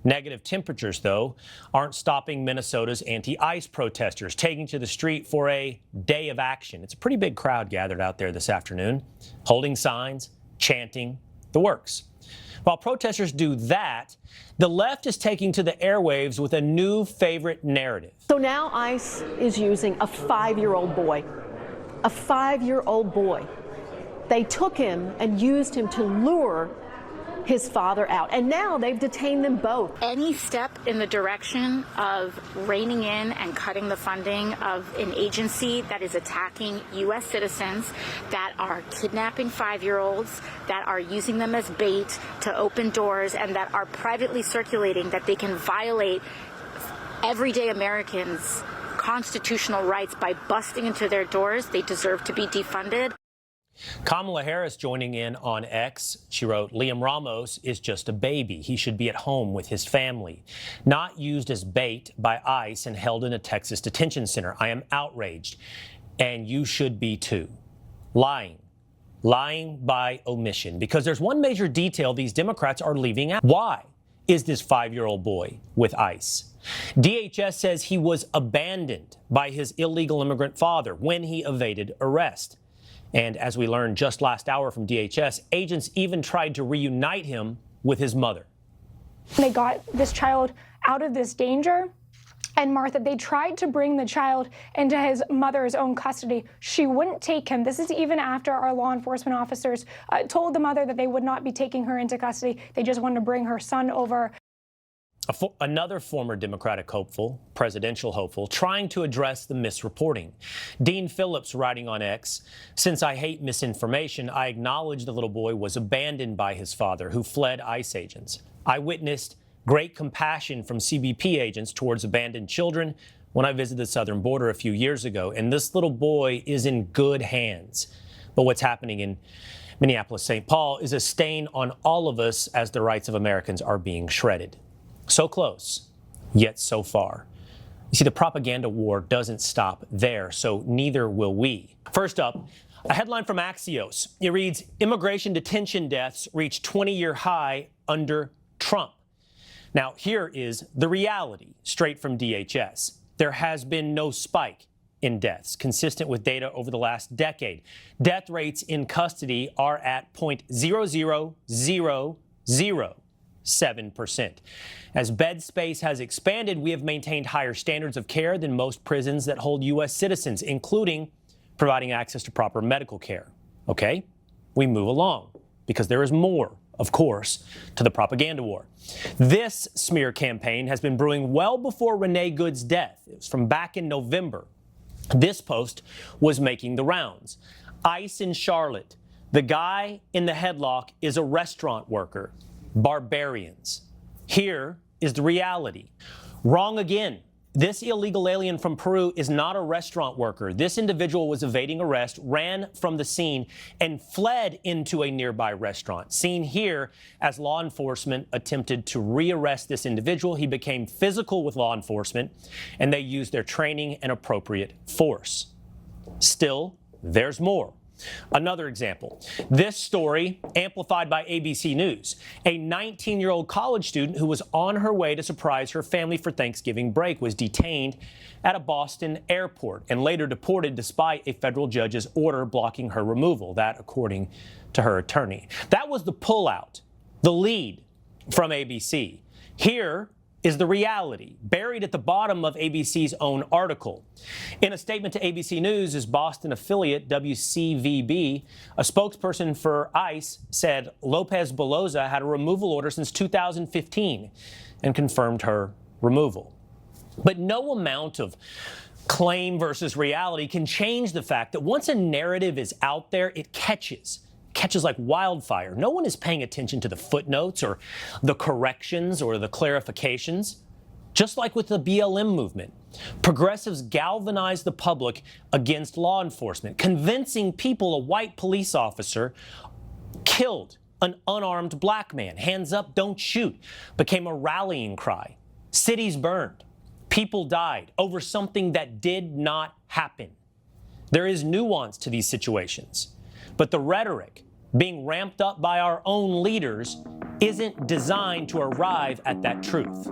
Negative temperatures, though, aren't stopping Minnesota's anti-ICE protesters taking to the street for a day of action. It's a pretty big crowd gathered out there this afternoon, holding signs, chanting, the works. While protesters do that, the left is taking to the airwaves with a new favorite narrative. So now ICE is using a 5-year-old boy. A 5-year-old boy. They took him and used him to lure his father out, and now they've detained them both. Any step in the direction of reining in and cutting the funding of an agency that is attacking U.S. citizens, that are kidnapping 5-year-olds, that are using them as bait to open doors, and that are privately circulating that they can violate everyday Americans' constitutional rights by busting into their doors, they deserve to be defunded. Kamala Harris joining in on X. She wrote, Liam Ramos is just a baby. He should be at home with his family, not used as bait by ICE and held in a Texas detention center. I am outraged, and you should be too. Lying by omission, because there's one major detail these Democrats are leaving out. Why is this 5-year-old boy with ICE? DHS says he was abandoned by his illegal immigrant father when he evaded arrest. And as we learned just last hour from DHS, agents even tried to reunite him with his mother. They got this child out of this danger. And Martha, they tried to bring the child into his mother's own custody. She wouldn't take him. This is even after our law enforcement officers told the mother that they would not be taking her into custody. They just wanted to bring her son over. Another former Democratic hopeful, presidential hopeful, trying to address the misreporting. Dean Phillips writing on X, since I hate misinformation, I acknowledge the little boy was abandoned by his father, who fled ICE agents. I witnessed great compassion from CBP agents towards abandoned children when I visited the southern border a few years ago, and this little boy is in good hands. But what's happening in Minneapolis-St. Paul is a stain on all of us as the rights of Americans are being shredded. So close, yet so far. You see, the propaganda war doesn't stop there, so neither will we. First up, a headline from Axios. It reads, immigration detention deaths reach 20-year high under Trump. Now, here is the reality, straight from DHS. There has been no spike in deaths, consistent with data over the last decade. Death rates in custody are at 0.00007%. As bed space has expanded, we have maintained higher standards of care than most prisons that hold U.S. citizens, including providing access to proper medical care. Okay, we move along because there is more, of course, to the propaganda war. This smear campaign has been brewing well before Renee Good's death. It was from back in November. This post was making the rounds. ICE in Charlotte. The guy in the headlock is a restaurant worker. Barbarians. Here is the reality. Wrong again. This illegal alien from Peru is not a restaurant worker. This individual was evading arrest, ran from the scene, and fled into a nearby restaurant. Seen here as law enforcement attempted to rearrest this individual. He became physical with law enforcement, and they used their training and appropriate force. Still, there's more. Another example, this story amplified by ABC News. A 19-year-old college student who was on her way to surprise her family for Thanksgiving break was detained at a Boston airport and later deported despite a federal judge's order blocking her removal. That, according to her attorney. That was the pullout, the lead from ABC. Here is the reality, buried at the bottom of ABC's own article. In a statement to ABC News' Boston affiliate, WCVB, a spokesperson for ICE said Lopez Beloza had a removal order since 2015 and confirmed her removal. But no amount of claim versus reality can change the fact that once a narrative is out there, it catches like wildfire. No one is paying attention to the footnotes or the corrections or the clarifications. Just like with the BLM movement, progressives galvanized the public against law enforcement, convincing people a white police officer killed an unarmed black man. Hands up, don't shoot became a rallying cry. Cities burned. People died over something that did not happen. There is nuance to these situations, but the rhetoric being ramped up by our own leaders isn't designed to arrive at that truth.